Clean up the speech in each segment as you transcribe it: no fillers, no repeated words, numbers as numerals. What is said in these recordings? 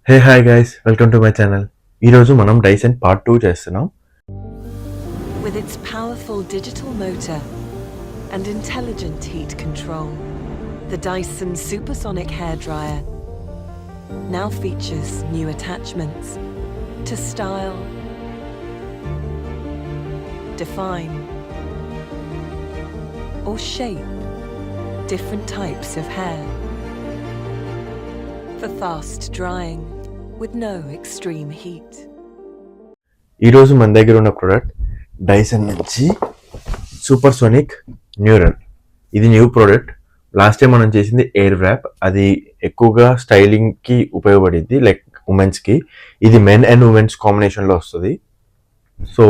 Hey hi guys, welcome to my channel. ఈరోజు మనం Dyson part 2 చేస్తున్నాం. With its powerful digital motor and intelligent heat control, the Dyson supersonic hairdryer now features new attachments to style, define, or shape different types of hair for fast drying with no extreme heat. ఈరోజు మన దగ్గర ఉన్న product Dyson నుంచి supersonic neural. ఇది new product. Last time మనం చేసింది air rap. అది ఎక్కువగా స్టైలింగ్కి ఉపయోగపడింది, లైక్ ఉమెన్స్కి. ఇది మెన్ అండ్ ఉమెన్స్ కాంబినేషన్లో వస్తుంది. సో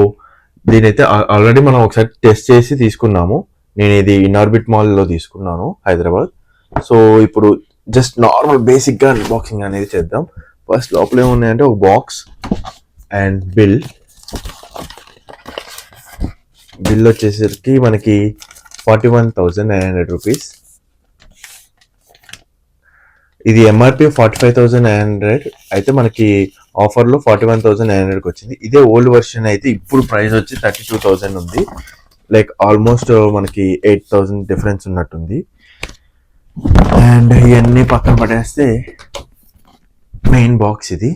దీనైతే ఆల్రెడీ మనం ఒకసారి టెస్ట్ చేసి తీసుకున్నాము. నేను ఇది ఇన్ఆర్బిట్ మాల్లో తీసుకున్నాను, హైదరాబాద్. సో ఇప్పుడు జస్ట్ నార్మల్ బేసిక్గా అన్బాక్సింగ్ అనేది చేద్దాం. ఫస్ట్ లోపల ఏమున్నాయంటే ఒక బాక్స్ అండ్ బిల్ వచ్చేసరికి మనకి 41,900 రూపీస్. ఇది ఎంఆర్పి 45,900 అయితే మనకి ఆఫర్లో 41,900కి వచ్చింది. ఇదే ఓల్డ్ వర్షన్ అయితే ఇప్పుడు ప్రైస్ వచ్చి 32,000 ఉంది. లైక్ ఆల్మోస్ట్ మనకి 8,000 డిఫరెన్స్ ఉన్నట్టుంది. అండ్ ఇవన్నీ పక్కన పడేస్తే మెయిన్ బాక్స్ ఇది.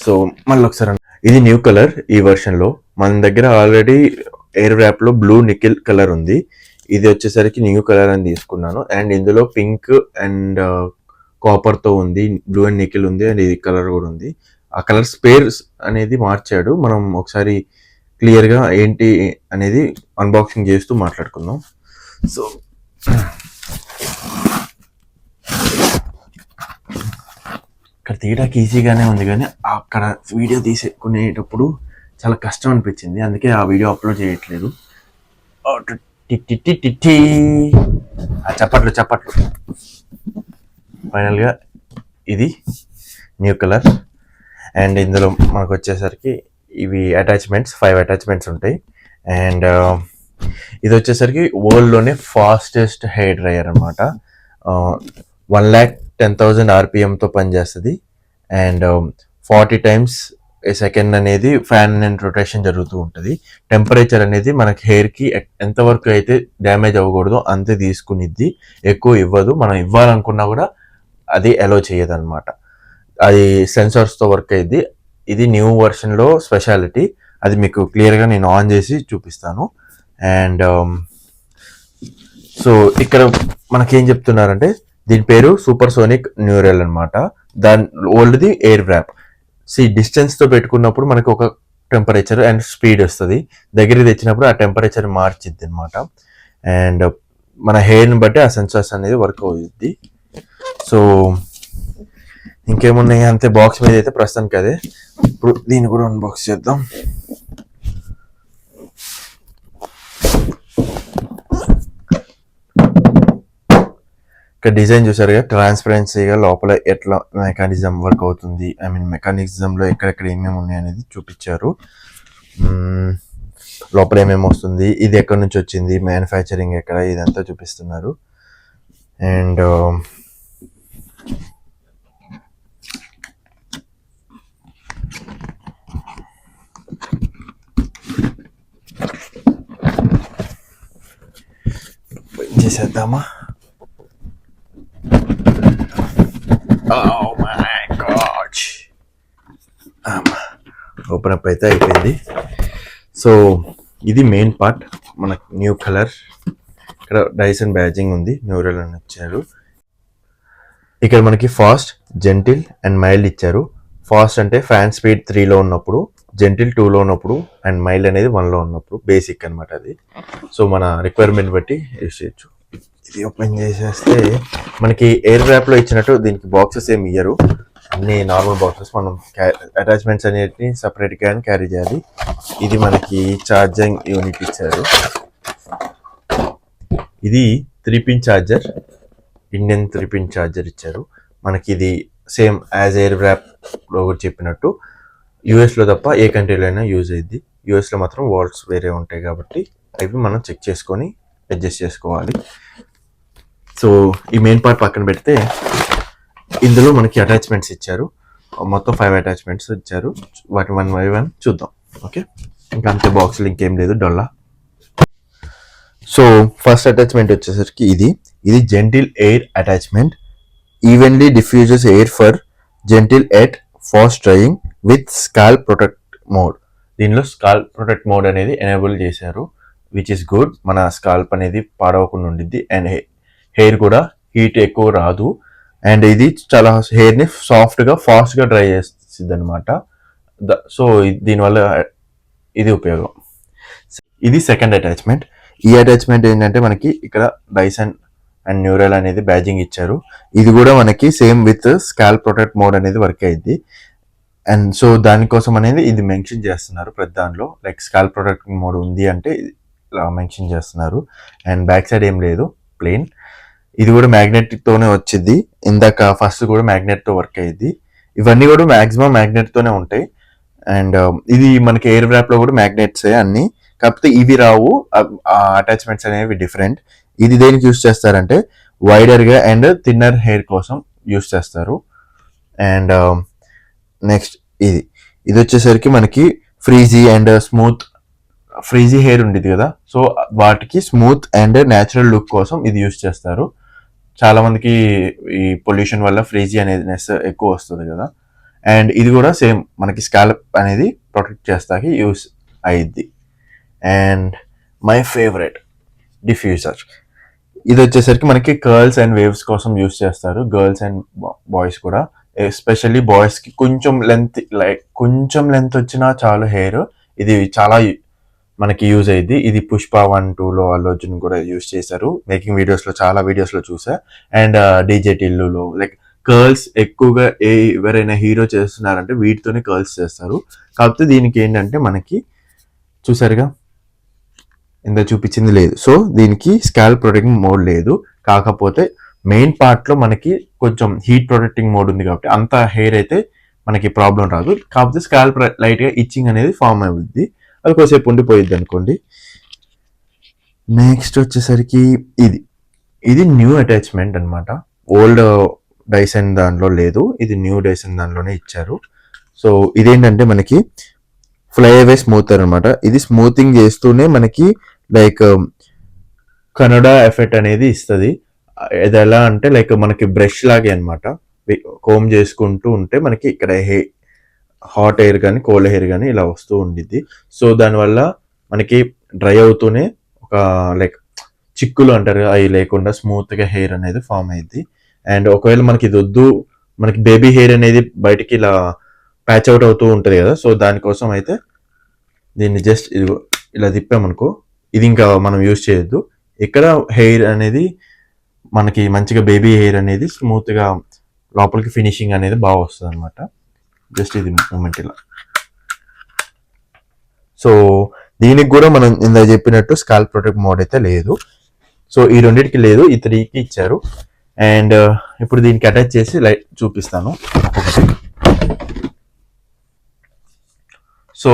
సో మళ్ళీ ఒకసారి ఇది న్యూ కలర్. ఈ వర్షన్లో మన దగ్గర ఆల్రెడీ ఎయిర్ ర్యాప్లో బ్లూ నికిల్ కలర్ ఉంది. ఇది వచ్చేసరికి న్యూ కలర్ అని తీసుకున్నాను. అండ్ ఇందులో పింక్ అండ్ కాపర్తో ఉంది, బ్లూ అండ్ నికిల్ ఉంది, అండ్ ఇది కలర్ కూడా ఉంది. ఆ కలర్ స్పేర్స్ అనేది మార్చాడు. మనం ఒకసారి క్లియర్గా ఏంటి అనేది అన్బాక్సింగ్ చేస్తూ మాట్లాడుకుందాం. సో ఇక్కడ తీయడానికి ఈజీగానే ఉంది, కానీ అక్కడ వీడియో తీసుకునేటప్పుడు చాలా కష్టం అనిపించింది. అందుకే ఆ వీడియో అప్లోడ్ చేయట్లేదు. చప్పట్లు. ఫైనల్గా ఇది న్యూ కలర్. అండ్ ఇందులో మనకు వచ్చేసరికి ఇవి అటాచ్మెంట్స్ 5 అటాచ్మెంట్స్ ఉంటాయి. అండ్ ఇది వచ్చేసరికి వరల్డ్లోనే ఫాస్టెస్ట్ హెయిర్ డ్రయర్ అనమాట. 1,10,000 ఆర్పిఎంతో పనిచేస్తుంది. అండ్ 40 టైమ్స్ ఏ సెకండ్ అనేది ఫ్యాన్ అండ్ రొటేషన్ జరుగుతూ ఉంటుంది. టెంపరేచర్ అనేది మనకి హెయిర్కి ఎంతవరకు అయితే డ్యామేజ్ అవ్వకూడదో అంతే తీసుకునిద్ది, ఎక్కువ ఇవ్వదు. మనం ఇవ్వాలనుకున్నా కూడా అది అలో చేయదు అనమాట. అది సెన్సార్స్తో వర్క్ అయ్యిద్ది. ఇది న్యూ వర్షన్లో స్పెషాలిటీ. అది మీకు క్లియర్గా నేను ఆన్ చేసి చూపిస్తాను. అండ్ సో ఇక్కడ మనకేం చెప్తున్నారంటే దీని పేరు సూపర్సోనిక్ న్యూరల్ అనమాట. దాని ఓల్డ్ది ఎయిర్ ర్యాప్. డిస్టెన్స్తో పెట్టుకున్నప్పుడు మనకు ఒక టెంపరేచర్ అండ్ స్పీడ్ వస్తుంది. దగ్గరికి తెచ్చినప్పుడు ఆ టెంపరేచర్ మార్చిద్ది అనమాట. అండ్ మన హెయిర్ని బట్టి ఆ సెన్సార్స్ అనేది వర్క్ అవుతుంది. సో ఇంకేమున్నాయి అంతే బాక్స్ మీద అయితే ప్రస్తుతానికి అదే. ఇప్పుడు దీన్ని కూడా అన్బాక్స్ చేద్దాం. ఇక్కడ డిజైన్ చూసారుగా, ట్రాన్స్పరెన్సీగా లోపల ఎట్లా మెకానిజం వర్క్ అవుతుంది, మెకానిజంలో ఎక్కడెక్కడ ఏమేమి ఉన్నాయి అనేది చూపించారు. లోపల ఏమేమి వస్తుంది, ఇది ఎక్కడి నుంచి వచ్చింది, మ్యానుఫ్యాక్చరింగ్ ఎక్కడ, ఇదంతా చూపిస్తున్నారు. అండ్ చేసేద్దామా. Oh my God. Open up అయితే అయిపోయింది. సో ఇది మెయిన్ పార్ట్, మనకు న్యూ కలర్. ఇక్కడ డైసన్ బ్యాజింగ్ ఉంది, న్యూరల్ అని ఇచ్చారు. ఇక్కడ మనకి ఫాస్ట్, జెంటిల్ అండ్ మైల్డ్ ఇచ్చారు. ఫాస్ట్ అంటే ఫ్యాన్ స్పీడ్ 3లో ఉన్నప్పుడు, జెంటిల్ 2లో ఉన్నప్పుడు, అండ్ మైల్డ్ అనేది 1లో ఉన్నప్పుడు. బేసిక్ అనమాట అది. సో మన రిక్వైర్మెంట్ బట్టి యూస్ చేయొచ్చు. ఇది ఓపెన్ చేసేస్తే మనకి ఎయిర్ ర్యాప్లో ఇచ్చినట్టు దీనికి బాక్సెస్ ఏమి ఇయ్యరు, అన్ని నార్మల్ బాక్సెస్. మనం అటాచ్మెంట్స్ అనేటిని సపరేట్గా క్యారీ చేయాలి. ఇది మనకి ఛార్జింగ్ యూనిట్ ఇచ్చారు. ఇది 3-పిన్ ఛార్జర్, ఇండియన్ 3-పిన్ ఛార్జర్ ఇచ్చారు మనకి. ఇది సేమ్ యాజ్ ఎయిర్ ర్యాప్లో కూడా చెప్పినట్టు యూఎస్లో తప్ప ఏ కంట్రీలో అయినా యూజ్ అయ్యిద్ది. యూఎస్లో మాత్రం వాల్స్ వేరే ఉంటాయి కాబట్టి అవి మనం చెక్ చేసుకొని అడ్జస్ట్ చేసుకోవాలి. సో ఈ మెయిన్ పార్ట్ పక్కన పెడితే ఇందులో మనకి అటాచ్మెంట్స్ ఇచ్చారు. మొత్తం 5 అటాచ్మెంట్స్ ఇచ్చారు. వాటి 1 బై 1 చూద్దాం. ఓకే, ఇంకా అంతే, బాక్స్లో ఇంకేం లేదు, డొల్లా. సో ఫస్ట్ అటాచ్మెంట్ వచ్చేసరికి ఇది gentle air attachment. Evenly diffuses air for gentle at fast drying with scalp protect mode. దీనిలో స్కాల్ప్ ప్రొటెక్ట్ మోడ్ అనేది ఎనేబుల్ చేశారు, విచ్ ఇస్ గుడ్. మన స్కాల్ప్ అనేది పాడవకుండా ఉండిద్ది అండ్ హెయిర్ కూడా హీట్ ఎక్కువ రాదు. అండ్ ఇది చాలా హెయిర్ని సాఫ్ట్గా ఫాస్ట్గా డ్రై చేస్తుంది అనమాట. సో దీనివల్ల ఇది ఉపయోగం. ఇది సెకండ్ అటాచ్మెంట్. ఈ అటాచ్మెంట్ ఏంటంటే మనకి ఇక్కడ డైసన్ అండ్ న్యూరల్ అనేది బ్యాజింగ్ ఇచ్చారు. ఇది కూడా మనకి same with scalp protect mode అనేది వర్క్ అయ్యింది. అండ్ సో దానికోసం అనేది ఇది మెన్షన్ చేస్తున్నారు ప్రతి దానిలో, లైక్ స్కాల్ప్ ప్రొటెక్ట్ మోడ్ ఉంది అంటే ఇలా మెన్షన్ చేస్తున్నారు. అండ్ బ్యాక్ సైడ్ ఏం లేదు, ప్లెయిన్. ఇది కూడా మ్యాగ్నెటిక్తోనే వచ్చింది. ఇందాక ఫస్ట్ కూడా మ్యాగ్నెట్తో వర్క్ అయ్యింది. ఇవన్నీ కూడా మ్యాక్సిమం మ్యాగ్నెట్తోనే ఉంటాయి. అండ్ ఇది మనకి ఎయిర్ వ్రాప్లో కూడా మ్యాగ్నెట్సే అన్ని, కాకపోతే ఇవి రావు, అటాచ్మెంట్స్ అనేవి డిఫరెంట్. ఇది దేనికి యూస్ చేస్తారంటే వైడర్గా అండ్ థిన్నర్ హెయిర్ కోసం యూస్ చేస్తారు. అండ్ నెక్స్ట్ ఇది వచ్చేసరికి మనకి frizzy and smooth, frizzy hair ఉండేది కదా, సో వాటికి స్మూత్ అండ్ న్యాచురల్ లుక్ కోసం ఇది యూస్ చేస్తారు. చాలా మందికి ఈ పొల్యూషన్ వల్ల ఫ్రీజీ అనేది ఎక్కువ వస్తుంది కదా. అండ్ ఇది కూడా సేమ్ మనకి స్కాల్ప్ అనేది ప్రొటెక్ట్ చేస్తాకి యూస్ అయ్యిద్ది. అండ్ మై ఫేవరెట్ డిఫ్యూజర్, ఇది వచ్చేసరికి మనకి కర్ల్స్ అండ్ వేవ్స్ కోసం యూస్ చేస్తారు, గర్ల్స్ అండ్ బాయ్స్ కూడా. ఎస్పెషల్లీ బాయ్స్కి కొంచెం లెంత్ వచ్చినా చాలు హెయిర్, ఇది చాలా మనకి యూజ్ అయ్యింది. ఇది పుష్ప 1, 2లో అల్లు అర్జున్ కూడా యూజ్ చేశారు మేకింగ్ వీడియోస్లో, చాలా వీడియోస్లో చూసా. అండ్ డీజే టిల్లులో లైక్ కర్ల్స్ ఎక్కువగా ఎవరైనా హీరో చేస్తున్నారంటే వీటితోనే కర్ల్స్ చేస్తారు. కాకపోతే దీనికి ఏంటంటే మనకి చూసారుగా ఇంత చూపించింది లేదు, సో దీనికి స్కాల్ప్ ప్రొటెక్టింగ్ మోడ్ లేదు. కాకపోతే మెయిన్ పార్ట్లో మనకి కొంచెం హీట్ ప్రొటెక్టింగ్ మోడ్ ఉంది కాబట్టి అంత హెయిర్ అయితే మనకి ప్రాబ్లం రాదు. కాకపోతే స్కాల్ప్ లైట్గా ఇచ్చింగ్ అనేది ఫామ్ అవుద్ది, అది కొద్దిసేపు ఉండిపోయిద్ది అనుకోండి. నెక్స్ట్ వచ్చేసరికి ఇది న్యూ అటాచ్మెంట్ అనమాట. ఓల్డ్ డైసన్ దానిలో లేదు, ఇది న్యూ డైసన్ దానిలోనే ఇచ్చారు. సో ఇదేంటంటే మనకి ఫ్లై అవే స్మూతర్ అనమాట. ఇది స్మూతింగ్ చేస్తూనే మనకి లైక్ కన్నడ ఎఫెక్ట్ అనేది ఇస్తుంది. ఇది ఎలా అంటే లైక్ మనకి బ్రష్ లాగే అనమాట. కోమ్ చేసుకుంటూ ఉంటే మనకి ఇక్కడ హాట్ ఎయిర్ కానీ కోల్డ్ ఎయిర్ కానీ ఇలా వస్తూ ఉండిద్ది. సో దానివల్ల మనకి డ్రై అవుతూనే ఒక లైక్ చిక్కులు అంటారు అవి లేకుండా స్మూత్గా హెయిర్ అనేది ఫామ్ అయ్యిద్ది. అండ్ ఒకవేళ మనకి ఇది వద్దు, మనకి బేబీ హెయిర్ అనేది బయటికి ఇలా ప్యాచ్ అవుట్ అవుతూ ఉంటుంది కదా, సో దానికోసం అయితే దీన్ని జస్ట్ ఇలా తిప్పామనుకో, ఇది ఇంకా మనం యూజ్ చేయొద్దు. ఇక్కడ హెయిర్ అనేది మనకి మంచిగా బేబీ హెయిర్ అనేది స్మూత్గా లోపలికి ఫినిషింగ్ అనేది బాగా వస్తుంది అనమాట. జస్ట్ ఇది మూమెంట్ ఇలా. సో దీనికి కూడా మనం ఇందాక చెప్పినట్టు స్కాల్ప్ ప్రొటెక్ట్ మోడ్ అయితే లేదు. సో ఈ రెండింటికి లేదు, ఈ 3కి ఇచ్చారు. అండ్ ఇప్పుడు దీనికి అటాచ్ చేసి లైట్ చూపిస్తాను ఒక్కొక్కటి. సో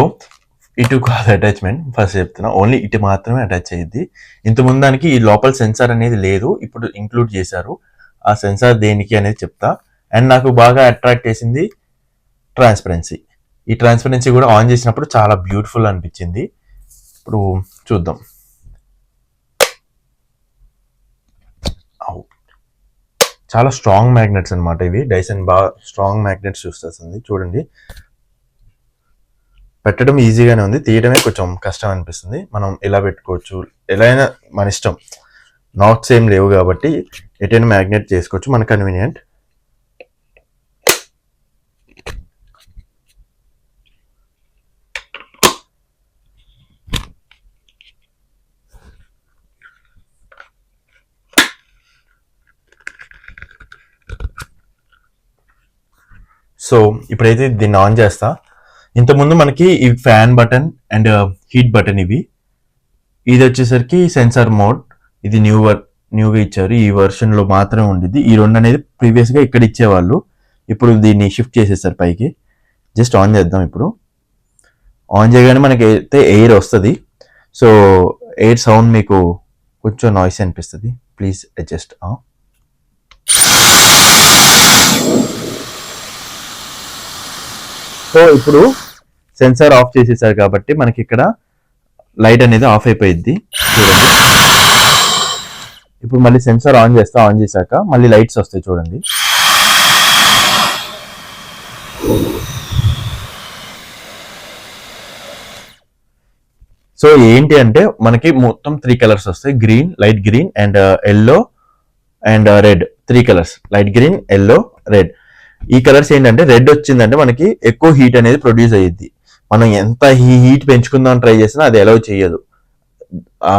ఇటు కాదు అటాచ్మెంట్, ఫస్ట్ చెప్తున్నా, ఓన్లీ ఇటు మాత్రమే అటాచ్ అయ్యింది. ఇంతకుముందు దానికి ఈ లోపల సెన్సార్ అనేది లేదు, ఇప్పుడు ఇంక్లూడ్ చేశారు. ఆ సెన్సార్ దేనికి అనేది చెప్తా. అండ్ నాకు బాగా అట్రాక్ట్ చేసింది ట్రాన్స్పరెన్సీ. ఈ ట్రాన్స్పరెన్సీ కూడా ఆన్ చేసినప్పుడు చాలా బ్యూటిఫుల్ అనిపించింది. ఇప్పుడు చూద్దాం. చాలా స్ట్రాంగ్ మ్యాగ్నెట్స్ అనమాట ఇవి, డైసన్ బాగా స్ట్రాంగ్ మ్యాగ్నెట్స్ యూస్ చేస్తుంది. చూడండి, పెట్టడం ఈజీగానే ఉంది, తీయడమే కొంచెం కష్టం అనిపిస్తుంది. మనం ఎలా పెట్టుకోవచ్చు, ఎలా అయినా మన ఇష్టం, నాట్స్ ఏం లేవు కాబట్టి ఎటైనా మ్యాగ్నెట్ చేసుకోవచ్చు, మన కన్వీనియంట్. సో ఇప్పుడైతే దీన్ని ఆన్ చేస్తా. ఇంతకుముందు మనకి ఈ fan button and heat button ఇది వచ్చేసరికి సెన్సార్ మోడ్, ఇది న్యూగా ఇచ్చారు, ఈ వర్షన్లో మాత్రమే ఉండిద్ది. ఈ రెండు అనేది ప్రీవియస్గా ఇక్కడ ఇచ్చేవాళ్ళు, ఇప్పుడు దీన్ని షిఫ్ట్ చేసేసారు పైకి. జస్ట్ ఆన్ చేద్దాం. ఇప్పుడు ఆన్ చేయగానే మనకి అయితే ఎయిర్ వస్తుంది. సో ఎయిర్ సౌండ్ మీకు కొంచెం నాయిస్ అనిపిస్తుంది, ప్లీజ్ అడ్జస్ట్. సో ఇప్పుడు సెన్సార్ ఆఫ్ చేసేసారు కాబట్టి మనకి ఇక్కడ లైట్ అనేది ఆఫ్ అయిపోయింది చూడండి. ఇప్పుడు మళ్ళీ సెన్సార్ ఆన్ చేశాక మళ్ళీ లైట్స్ వస్తాయి చూడండి. సో ఏంటి అంటే మనకి మొత్తం 3 కలర్స్ వస్తాయి, green, light green and yellow and red. 3 colours, light green, yellow, red. ఈ కలర్స్ ఏంటంటే రెడ్ వచ్చిందంటే మనకి ఎక్కువ హీట్ అనేది ప్రొడ్యూస్ అయ్యిద్ది. మనం ఎంత హీట్ పెంచుకుందాం ట్రై చేసినా అది అలౌ చేయదు. ఆ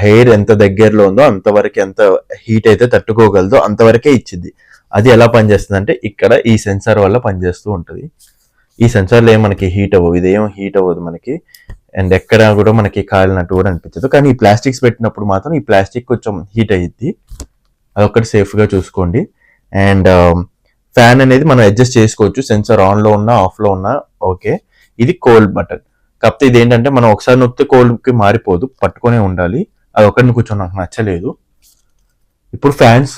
హెయిర్ ఎంత దగ్గరలో ఉందో అంతవరకు, ఎంత హీట్ అయితే తట్టుకోగలదో అంతవరకే ఇచ్చింది. అది ఎలా పనిచేస్తుంది అంటే ఇక్కడ ఈ సెన్సార్ వల్ల పనిచేస్తూ ఉంటుంది. ఈ సెన్సార్లో ఏం మనకి హీట్ అవ్వదు, ఇదేం హీట్ అవ్వదు మనకి, అండ్ ఎక్కడ కూడా మనకి కాలినట్టు కూడా అనిపించదు. కానీ ఈ ప్లాస్టిక్స్ పెట్టినప్పుడు మాత్రం ఈ ప్లాస్టిక్ కొంచెం హీట్ అయ్యిద్ది. అదొక్కటి సేఫ్గా చూసుకోండి. అండ్ ఫ్యాన్ అనేది మనం అడ్జస్ట్ చేసుకోవచ్చు, సెన్సార్ ఆన్లో ఉన్నా ఆఫ్లో ఉన్నా ఓకే. ఇది కోల్డ్ బటన్. కాకపోతే ఇది ఏంటంటే మనం ఒకసారి నొక్కితే కోల్డ్కి మారిపోదు, పట్టుకునే ఉండాలి. అది ఒకటిని కొంచెం నాకు నచ్చలేదు. ఇప్పుడు ఫ్యాన్స్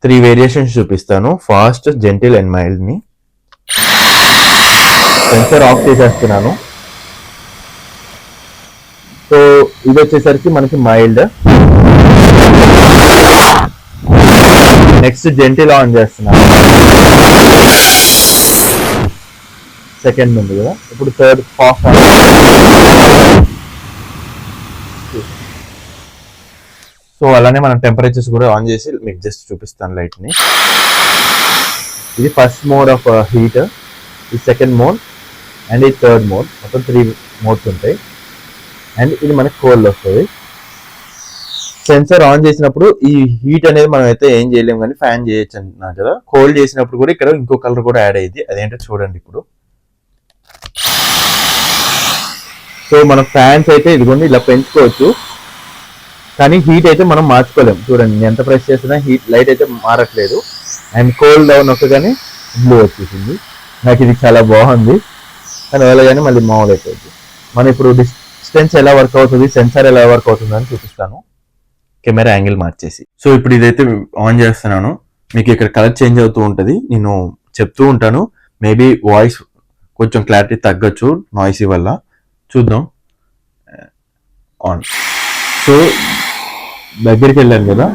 3 వేరియేషన్స్ చూపిస్తాను, ఫాస్ట్, జెంటిల్ అండ్ మైల్డ్ని. సెన్సార్ ఆఫ్ చేసేస్తున్నాను. సో ఇది వచ్చేసరికి మనకి మైల్డ్. నెక్స్ట్ జెంటిల్ ఆన్ చేస్తున్నాను, సెకండ్ ఉంది కదా. ఇప్పుడు థర్డ్ ఫాస్ట్ ఆన్. సో అలానే మనం టెంపరేచర్స్ కూడా ఆన్ చేసి మీకు జస్ట్ చూపిస్తాను లైట్ని. ఇది ఫస్ట్ మోడ్ ఆఫ్ హీట్, ఇది సెకండ్ మోడ్ అండ్ ఇది థర్డ్ మోడ్. మొత్తం 3 మోడ్స్ ఉంటాయి. అండ్ ఇది మనకి కోల్డ్ వస్తుంది. సెన్సార్ ఆన్ చేసినప్పుడు ఈ హీట్ అనేది మనం అయితే ఏం చేయలేము, కానీ ఫ్యాన్ చేయొచ్చు అంటున్నా కదా. కోల్డ్ చేసినప్పుడు కూడా ఇక్కడ ఇంకో కలర్ కూడా యాడ్ అయ్యింది, అదేంటో చూడండి ఇప్పుడు. సో మన ఫ్యాన్స్ అయితే ఇదిగోండి ఇలా పెంచుకోవచ్చు, కానీ హీట్ అయితే మనం మార్చుకోలేము. చూడండి నేను ఎంత ప్రెస్ చేసినా హీట్ లైట్ అయితే మారట్లేదు. అండ్ కోల్డ్ డౌన్ ఒక్కగానే బ్లూ వచ్చేసింది. నాకు ఇది చాలా బాగుంది, కానీ వెళ్ళగానే మళ్ళీ మామూలు అయిపోయింది. మనం ఇప్పుడు డిస్టెన్స్ ఎలా వర్క్ అవుతుంది, సెన్సార్ ఎలా వర్క్ అవుతుంది అని చూపిస్తాను, కెమెరా యాంగిల్ మార్చేసి. సో ఇప్పుడు ఇదైతే ఆన్ చేస్తున్నాను. మీకు ఇక్కడ కలర్ చేంజ్ అవుతూ ఉంటుంది, నేను చెప్తూ ఉంటాను. మేబీ వాయిస్ కొంచెం క్లారిటీ తగ్గచ్చు నాయిసీ వల్ల. చూద్దాం. ఆన్. సో దగ్గరికి వెళ్ళాను కదా,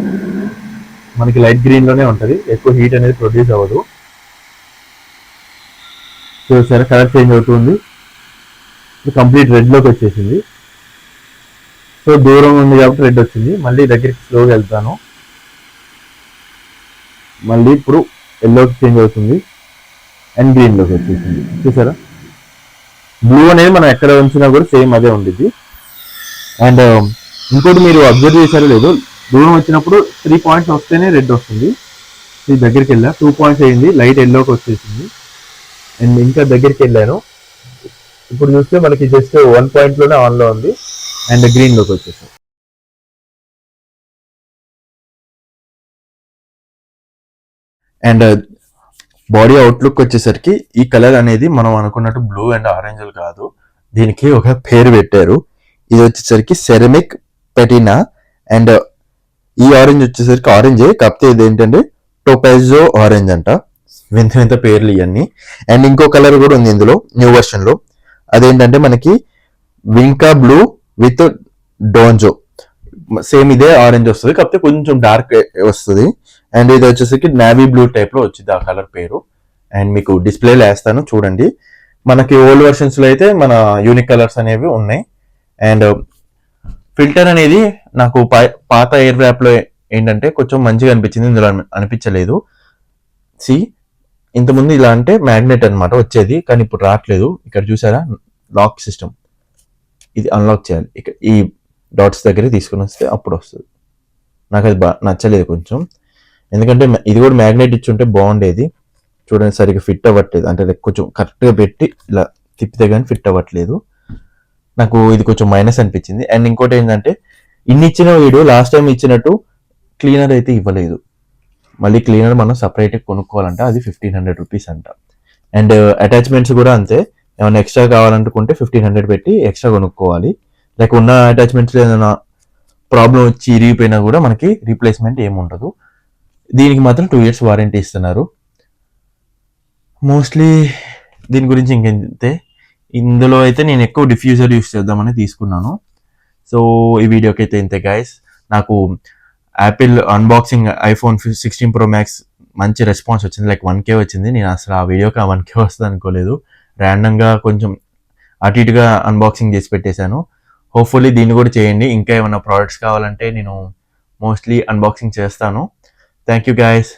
మనకి లైట్ గ్రీన్లోనే ఉంటుంది, ఎక్కువ హీట్ అనేది ప్రొడ్యూస్ అవ్వదు. చూసారా కలర్ చేంజ్ అవుతుంది, కంప్లీట్ రెడ్లోకి వచ్చేసింది. సో దూరం ఉంది కాబట్టి రెడ్ వచ్చింది. మళ్ళీ దగ్గరికి స్లోగా వెళ్తాను, మళ్ళీ ఇప్పుడు ఎల్లోకి చేంజ్ అవుతుంది అండ్ గ్రీన్లోకి వచ్చేసింది. చూసారా బ్లూ అనేది మనం ఎక్కడ ఉంచినా కూడా సేమ్ అదే ఉండిద్ది. అండ్ ఇంకోటి మీరు అబ్జర్వ్ చేశారో లేదో, దూరం వచ్చినప్పుడు 3 పాయింట్స్ వస్తేనే రెడ్ వస్తుంది. ఇది దగ్గరికి వెళ్ళా 2 పాయింట్స్ అయ్యింది, లైట్ ఎల్లోకి వచ్చేసింది. అండ్ ఇంకా దగ్గరికి వెళ్ళాను, ఇప్పుడు చూస్తే మనకి జస్ట్ 1 పాయింట్లోనే ఆన్లో ఉంది అండ్ గ్రీన్లోకి వచ్చేసాం. అండ్ బాడీ అవుట్లుక్ వచ్చేసరికి ఈ కలర్ అనేది మనం అనుకున్నట్టు బ్లూ అండ్ ఆరెంజ్ కాదు, దీనికి ఒక పేరు పెట్టారు. ఇది వచ్చేసరికి సెరమిక్ పెటినా. అండ్ ఈ ఆరెంజ్ వచ్చేసరికి ఆరెంజే, కాకపోతే ఇది ఏంటంటే టోపాజో ఆరెంజ్ అంట. వింత వింత పేర్లు ఇవన్నీ. అండ్ ఇంకో కలర్ కూడా ఉంది ఇందులో న్యూ వర్షన్ లో, అదేంటంటే మనకి వింకా బ్లూ విత్ డోంజో. సేమ్ ఇదే ఆరెంజ్ వస్తుంది, కాకపోతే కొంచెం డార్క్ వస్తుంది. అండ్ ఇది వచ్చేసరికి నావీ బ్లూ టైప్ లో వచ్చింది ఆ కలర్ పేరు. అండ్ మీకు డిస్ప్లేలో వేస్తాను చూడండి. మనకి ఓల్డ్ వర్షన్స్ లో అయితే మన యూనిక్ కలర్స్ అనేవి ఉన్నాయి. అండ్ ఫిల్టర్ అనేది నాకు పాత ఎయిర్ ర్యాప్ లో ఏంటంటే కొంచెం మంచిగా అనిపించింది, ఇందులో అనిపించలేదు. సి ఇంతకుముందు ఇలా అంటే మ్యాగ్నెట్ అనమాట వచ్చేది, కానీ ఇప్పుడు రావట్లేదు. ఇక్కడ చూసారా లాక్ సిస్టమ్, ఇది అన్లాక్ చేయాలి. ఇక్కడ ఈ డాట్స్ దగ్గర తీసుకుని వస్తే అప్పుడు వస్తుంది. నాకు అది నచ్చలేదు కొంచెం, ఎందుకంటే ఇది కూడా మ్యాగ్నెట్ ఇచ్చుంటే బాగుండేది. చూడండి సరిగ్గా ఫిట్ అవ్వట్లేదు, అంటే కొంచెం కరెక్ట్గా పెట్టి ఇలా తిప్పితే కానీ ఫిట్ అవ్వట్లేదు. నాకు ఇది కొంచెం మైనస్ అనిపించింది. అండ్ ఇంకోటి ఏంటంటే ఇన్ని ఇచ్చిన వీడియో లాస్ట్ టైం ఇచ్చినట్టు క్లీనర్ అయితే ఇవ్వలేదు. మళ్ళీ క్లీనర్ మనం సపరేట్గా కొనుక్కోవాలంట, అది 1500 రూపీస్ అంట. అండ్ అటాచ్మెంట్స్ కూడా అంతే, ఏమైనా ఎక్స్ట్రా కావాలనుకుంటే 1500 పెట్టి ఎక్స్ట్రా కొనుక్కోవాలి. లైక్ ఉన్న అటాచ్మెంట్స్ ఏదైనా ప్రాబ్లం వచ్చి ఇరిగిపోయినా కూడా మనకి రీప్లేస్మెంట్ ఏముండదు. దీనికి మాత్రం 2 years వారంటీ ఇస్తున్నారు. మోస్ట్లీ దీని గురించి ఇంకంతే. ఇందులో అయితే నేను ఎక్కువ డిఫ్యూజర్ యూస్ చేద్దామని తీసుకున్నాను. సో ఈ వీడియోకి అయితే ఇంతే గైస్. నాకు Apple unboxing iPhone 16 Pro Max మంచి రెస్పాన్స్ వచ్చింది, లైక్ 1K వచ్చింది. నేను అసలు ఆ వీడియోకి ఆ 1K వస్తుంది అనుకోలేదు. ర్యాండమ్గా కొంచెం అటు ఇటుగా అన్బాక్సింగ్ చేసి పెట్టేశాను. హోప్ఫుల్లీ దీన్ని కూడా చేయండి. ఇంకా ఏమైనా ప్రోడక్ట్స్ కావాలంటే నేను మోస్ట్లీ అన్బాక్సింగ్ చేస్తాను. Thank you guys.